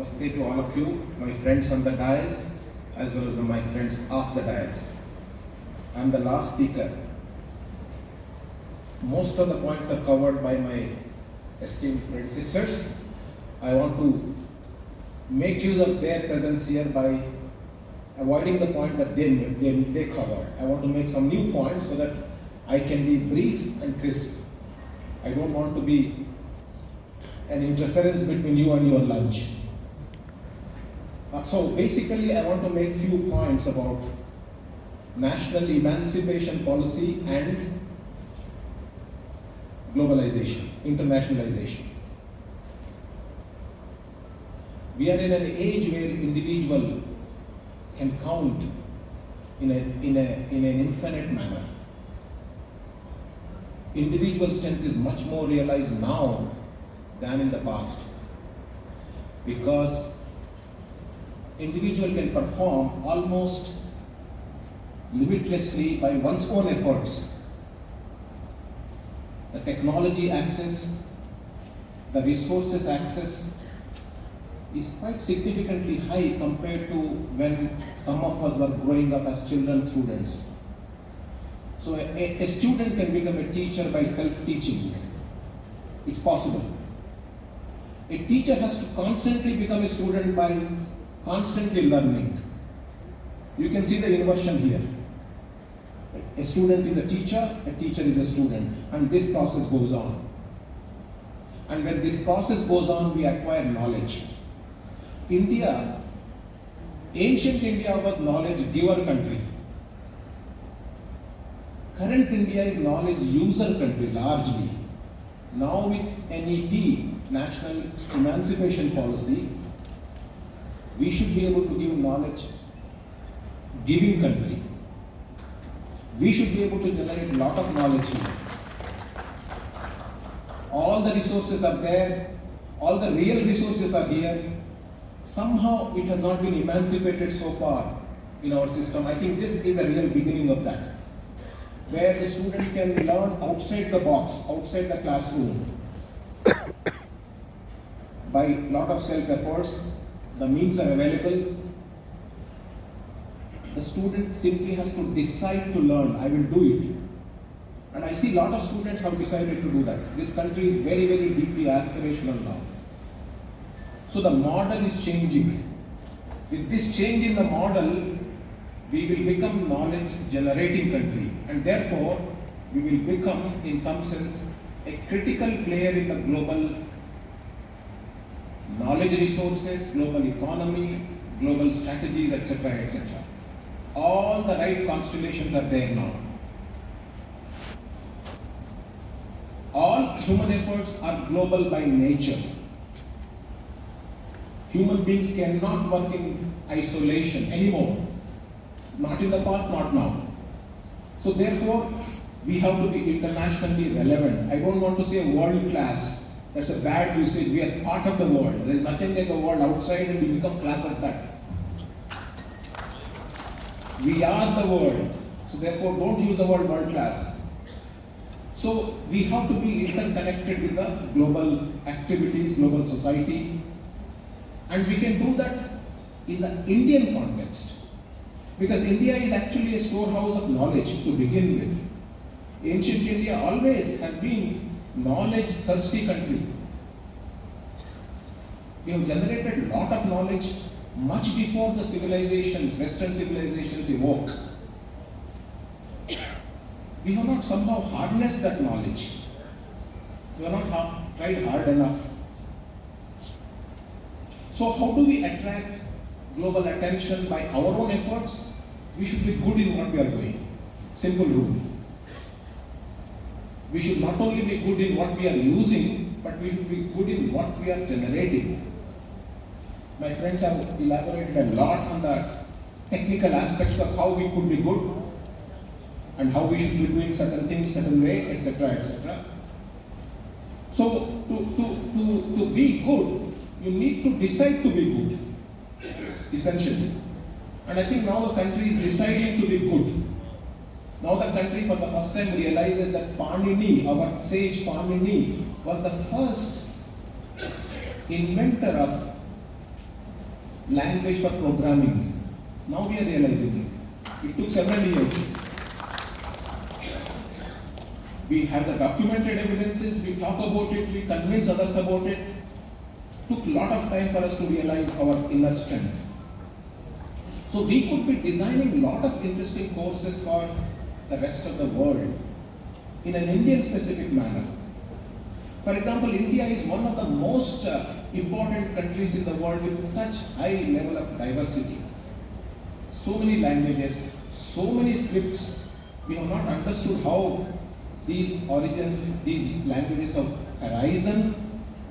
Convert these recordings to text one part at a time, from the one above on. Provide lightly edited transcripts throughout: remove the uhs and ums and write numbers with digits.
Namaste to all of you, my friends on the dais, as well as my friends off the dais. I am the last speaker. Most of the points are covered by my esteemed predecessors. I want to make use of their presence here by avoiding the point that they covered. I want to make some new points so that I can be brief and crisp. I don't want to be an interference between you and your lunch. So basically, I want to make few points about national emancipation policy and globalization, internationalization. We are in an age where individual can count in an infinite manner. Individual strength is much more realized now than in the past, because individual can perform almost limitlessly by one's own efforts. The technology access, the resources access is quite significantly high compared to when some of us were growing up as children, students. So a student can become a teacher by self-teaching. It's possible. A teacher has to constantly become a student by constantly learning. You can see the inversion here. A student is a teacher is a student, and this process goes on. And when this process goes on, we acquire knowledge. India, ancient India was knowledge giver country. Current India is knowledge user country largely. Now with NEP, National Emancipation Policy, we should be able to give knowledge giving country. We should be able to generate a lot of knowledge here. All the resources are there, all the real resources are here. Somehow it has not been emancipated so far in our system. I think this is the real beginning of that, where the student can learn outside the box, outside the classroom, by a lot of self-efforts. The means are available. The student simply has to decide to learn. I will do it. And I see a lot of students have decided to do that. This country is very, very deeply aspirational now. So the model is changing. With this change in the model, we will become knowledge generating country, and therefore we will become, in some sense, a critical player in the global knowledge resources, global economy, global strategies, etc., etc. All the right constellations are there now. All human efforts are global by nature. Human beings cannot work in isolation anymore. Not in the past, not now. So therefore, we have to be internationally relevant. I don't want to say world class. That's a bad usage. We are part of the world. There is nothing like a world outside and we become class of that. We are the world. So therefore, don't use the word world class. So we have to be interconnected with the global activities, global society. And we can do that in the Indian context. Because India is actually a storehouse of knowledge to begin with. Ancient India always has been knowledge-thirsty country. We have generated a lot of knowledge much before the civilizations, Western civilizations evoke. We have not somehow harnessed that knowledge. We have not tried hard enough. So how do we attract global attention? By our own efforts? We should be good in what we are doing. Simple rule. We should not only be good in what we are using, but we should be good in what we are generating. My friends have elaborated a lot on the technical aspects of how we could be good and how we should be doing certain things certain way, etc., etc. So to be good, you need to decide to be good, essentially. And I think now the country is deciding to be good. Now the country for the first time realizes that Panini, our sage Panini, was the first inventor of language for programming. Now we are realizing it. It took several years. We have the documented evidences, we talk about it, we convince others about it. Took a lot of time for us to realize our inner strength. So we could be designing a lot of interesting courses for the rest of the world in an Indian specific manner. For example, India is one of the most important countries in the world with such high level of diversity. So many languages, so many scripts. We have not understood how these origins, these languages have arisen,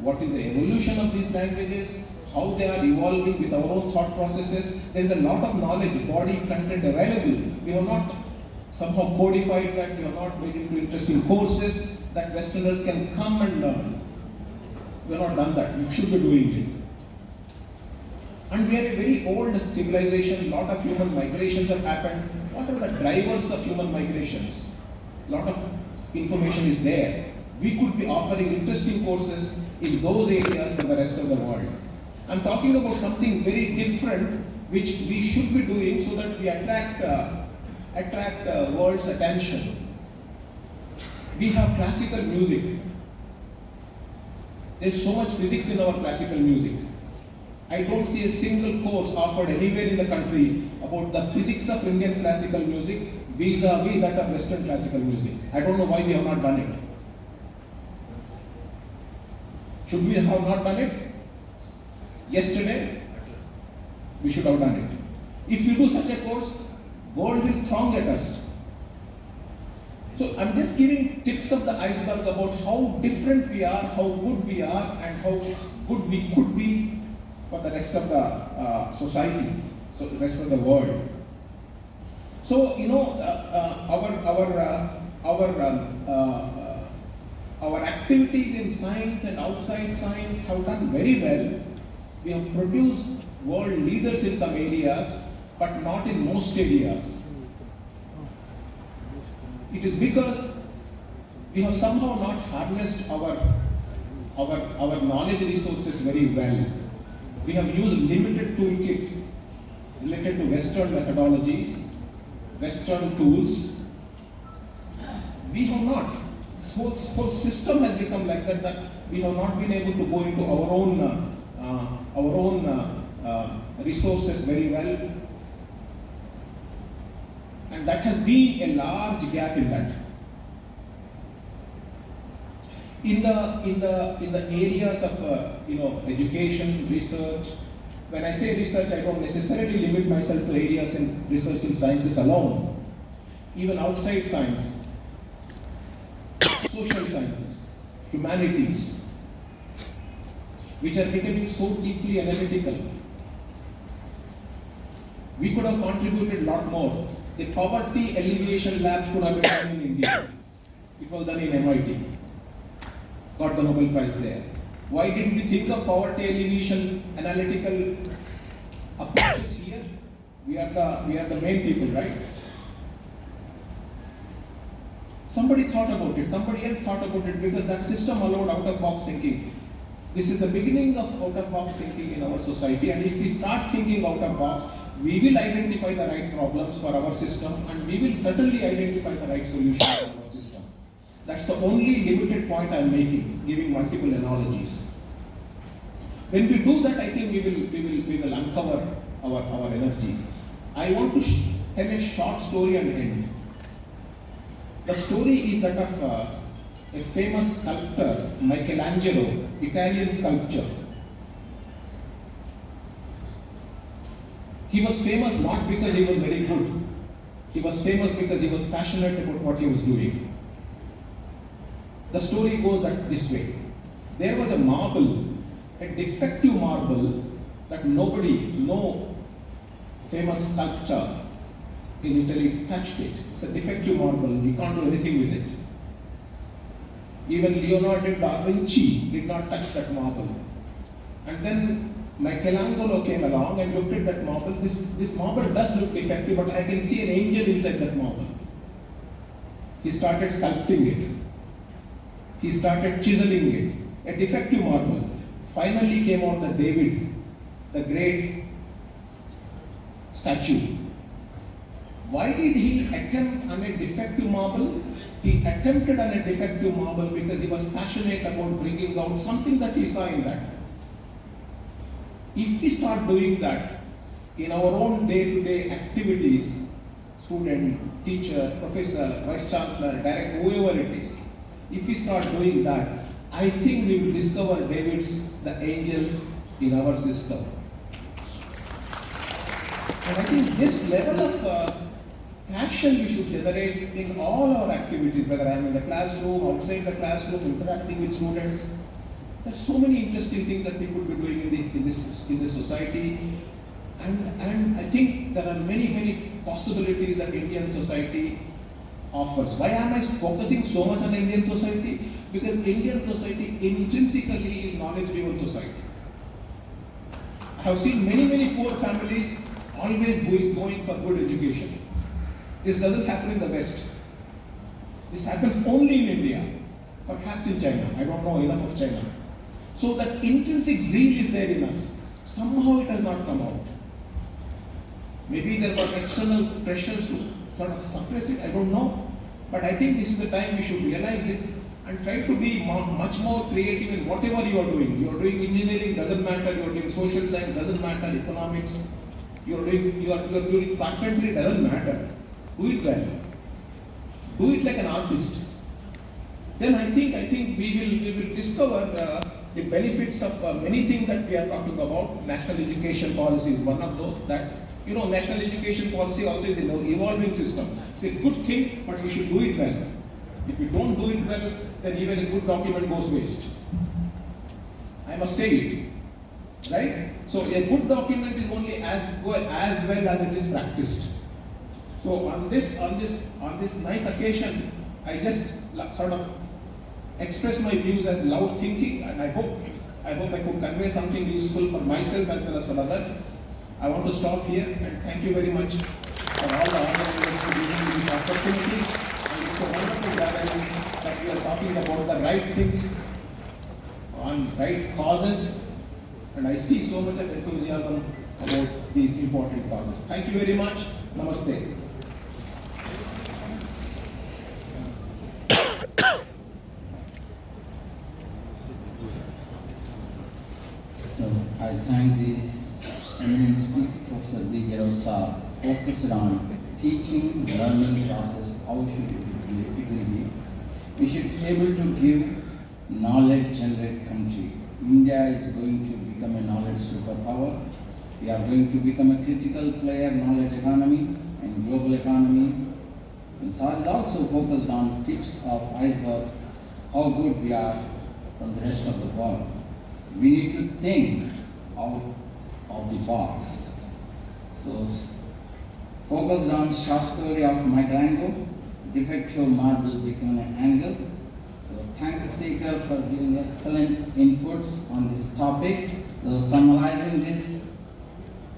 what is the evolution of these languages, how they are evolving with our own thought processes. There is a lot of knowledge, body content available. We have not somehow codified that, we have not made into interesting courses that Westerners can come and learn. We have not done that, we should be doing it. And we are a very old civilization, lot of human migrations have happened. What are the drivers of human migrations? A lot of information is there. We could be offering interesting courses in those areas for the rest of the world. I'm talking about something very different which we should be doing so that we attract world's attention. We have classical music. There's so much physics in our classical music. I don't see a single course offered anywhere in the country about the physics of Indian classical music vis-a-vis that of Western classical music. I don't know why we have not done it. Should we have not done it? Yesterday, we should have done it. If we do such a course, world will throng at us. So I'm just giving tips of the iceberg about how different we are, how good we are, and how good we could be for the rest of the society, so the rest of the world. So our activities in science and outside science have done very well. We have produced world leaders in some areas, but not in most areas. It is because we have somehow not harnessed our knowledge resources very well. We have used limited toolkit related to Western methodologies, Western tools. We have not. This whole system has become like that we have not been able to go into our own resources very well. And that has been a large gap in that. In the areas of education, research. When I say research, I don't necessarily limit myself to areas in research in sciences alone. Even outside science, social sciences, humanities, which are becoming so deeply analytical. We could have contributed a lot more. The poverty alleviation labs could have been done in India. It was done in MIT. Got the Nobel Prize there. Why didn't we think of poverty alleviation analytical approaches here? We are the main people, right? Somebody thought about it, somebody else thought about it, because that system allowed out-of-box thinking. This is the beginning of out-of-box thinking in our society, and if we start thinking out-of-box, we will identify the right problems for our system, and we will certainly identify the right solution for our system. That's the only limited point I'm making, giving multiple analogies. When we do that, I think we will uncover our energies. I want to tell a short story and end. The story is that of a famous sculptor, Michelangelo, Italian sculptor. He was famous not because he was very good. He was famous because he was passionate about what he was doing. The story goes this way. There was a marble, a defective marble that no famous sculptor in Italy touched it. It's a defective marble, we can't do anything with it. Even Leonardo da Vinci did not touch that marble. And then Michelangelo came along and looked at that marble. This marble does look defective, but I can see an angel inside that marble. He started sculpting it. He started chiseling it. A defective marble. Finally came out the David, the great statue. Why did he attempt on a defective marble? He attempted on a defective marble because he was passionate about bringing out something that he saw in that. If we start doing that in our own day-to-day activities, student, teacher, professor, vice chancellor, director, whoever it is, if we start doing that, I think we will discover David's, the angels in our system. And I think this level of passion we should generate in all our activities, whether I'm in the classroom, outside the classroom, interacting with students. There's so many interesting things that we could be doing in this society. And I think there are many possibilities that Indian society offers. Why am I focusing so much on Indian society? Because Indian society intrinsically is knowledge-driven society. I have seen many poor families always going for good education. This doesn't happen in the West. This happens only in India, perhaps in China. I don't know enough of China. So that intrinsic zeal is there in us. Somehow it has not come out. Maybe there were external pressures to sort of suppress it, I don't know. But I think this is the time we should realize it and try to be much more creative in whatever you are doing. You are doing engineering, doesn't matter. You are doing social science, doesn't matter. Economics, you are doing carpentry, doesn't matter. Do it well. Do it like an artist. Then I think we will discover the benefits of many things that we are talking about. National education policy is one of those. That national education policy also is an evolving system. It's a good thing, but we should do it well. If we don't do it well, then even a good document goes waste. I must say it, right? So a good document is only as well as it is practiced. So on this nice occasion, I just sort of express my views as loud thinking, and I hope I could convey something useful for myself as well as for others. I want to stop here and thank you very much for all the organizers for giving me this opportunity. And it's a wonderful gathering that we are talking about the right things on right causes, and I see so much of enthusiasm about these important causes. Thank you very much. Namaste. I thank this eminent speaker, Professor B. Sir, focused on teaching, learning process, how should it will be. We should be able to give knowledge generate country. India is going to become a knowledge superpower. We are going to become a critical player, knowledge economy and global economy. And Sir is also focused on tips of iceberg, how good we are from the rest of the world. We need to think out of the box. So, focused on short story of Michelangelo, defective marble becoming an angle. So, thank the speaker for giving excellent inputs on this topic. So, summarizing this,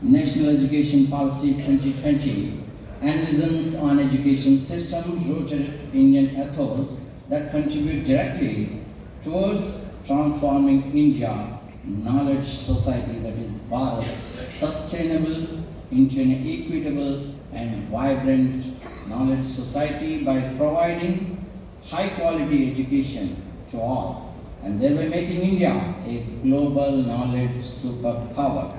National Education Policy 2020 envisions an education system rooted in Indian ethos that contribute directly towards transforming India knowledge society, that is Bharat, sustainable into an equitable and vibrant knowledge society by providing high quality education to all, and thereby making India a global knowledge superpower.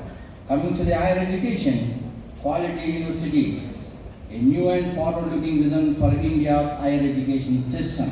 Coming to the higher education, quality universities, a new and forward-looking vision for India's higher education system.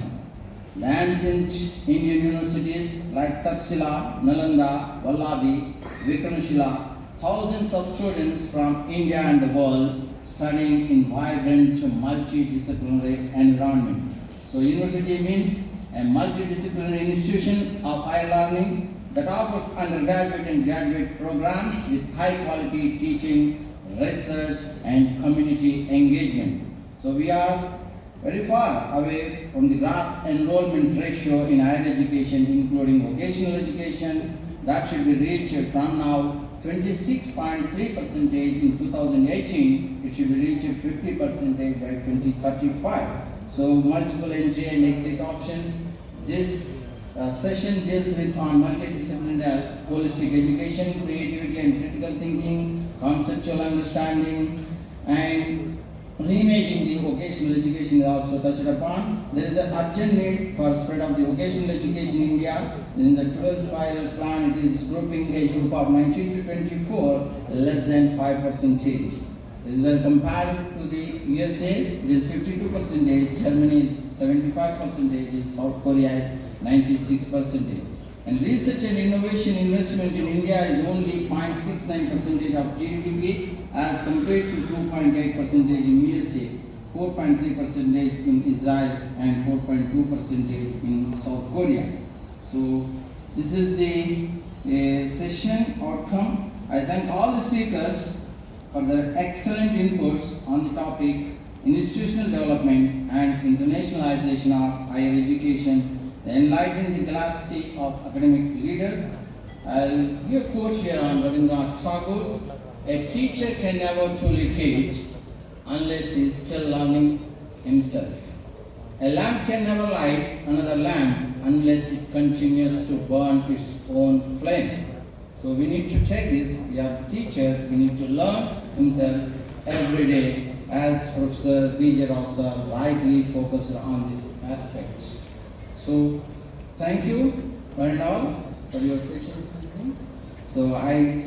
The ancient Indian universities like Taxila, Nalanda, Vallabhi, Vikramshila, thousands of students from India and the world studying in vibrant multidisciplinary environment. So university means a multidisciplinary institution of higher learning that offers undergraduate and graduate programs with high quality teaching, research and community engagement. So we are very far away from the gross enrollment ratio in higher education, including vocational education, that should be reached from now 26.3% in 2018, it should be reached 50% by 2035. So multiple entry and exit options. This session deals with on multidisciplinary holistic education, creativity and critical thinking, conceptual understanding, and reimaging the vocational education is also touched upon. There is an urgent need for spread of the vocational education in India. In the 12th five-year plan, it is grouping age group of 19 to 24, less than 5%. This is when compared to the USA, it is 52%, Germany is 75%, South Korea is 96%. And research and innovation investment in India is only 0.69% of GDP as compared to 2.8% in USA, 4.3% in Israel, and 4.2% in South Korea. So this is the session outcome. I thank all the speakers for their excellent inputs on the topic institutional development and internationalization of higher education, enlightening the galaxy of academic leaders. I'll give a quote here on Rabindranath Tagore: "A teacher can never truly teach unless he is still learning himself. A lamp can never light another lamp unless it continues to burn its own flame." So we need to take this, we are the teachers, we need to learn himself every day, as Professor B.J. Rao sir rightly focused on this aspect. So thank you one and all for your patience with me. So I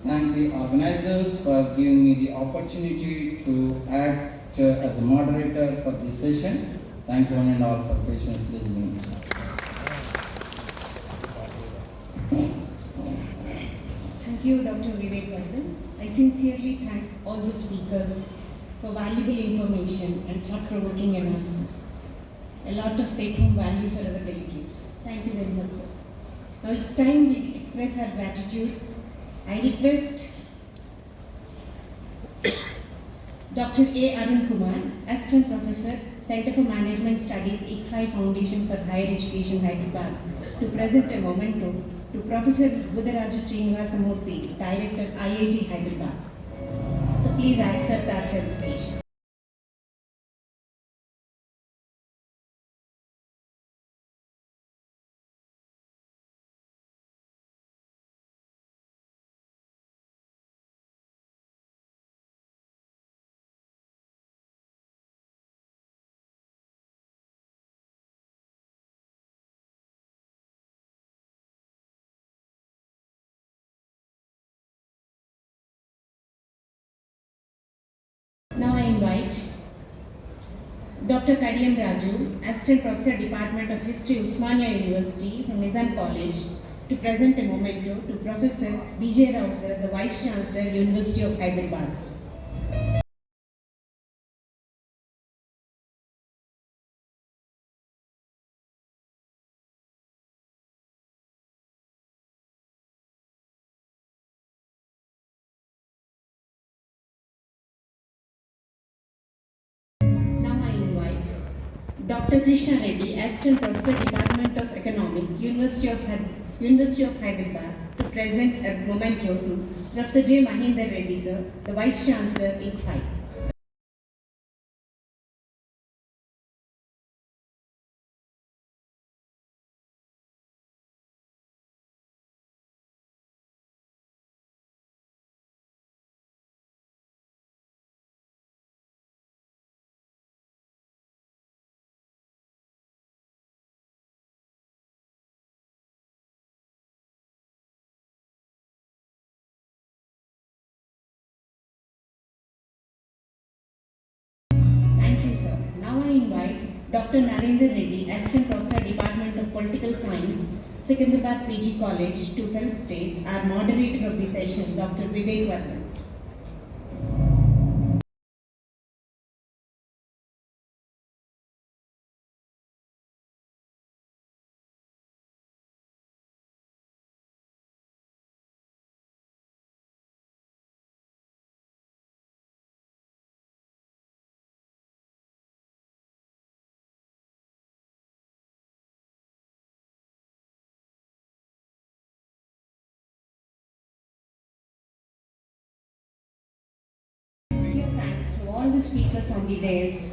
thank the organizers for giving me the opportunity to act as a moderator for this session. Thank you one and all for patience listening. Thank you, Dr. Vivek Vardhan. I sincerely thank all the speakers for valuable information and thought-provoking analysis. A lot of take-home value for our delegates. Thank you very much, sir. Now it's time we express our gratitude. I request Dr. A. Arun Kumar, Assistant Professor, Center for Management Studies, ICFI Foundation for Higher Education, Hyderabad, to present a memento to Professor Budaraju Srinivasamurthy, Director, IIT Hyderabad. So please accept our felicitation. Now I invite Dr. Kadiyam Raju, Assistant Professor, Department of History, Usmania University from Nizam College, to present a memento to Professor B.J. Rao sir, the Vice Chancellor, University of Hyderabad. Dr. Krishna Reddy, Assistant Professor, Department of Economics, University of Hyderabad, to present a memento to Professor J. Mahinder Reddy sir, the Vice Chancellor, ICFI. Thank you, sir. Now I invite Dr. Narendra Reddy, Assistant Professor, Department of Political Science, Secunderabad PG College, to help state our moderator of the session, Dr. Vivek Vardhan. Sincere thanks to all the speakers on the dais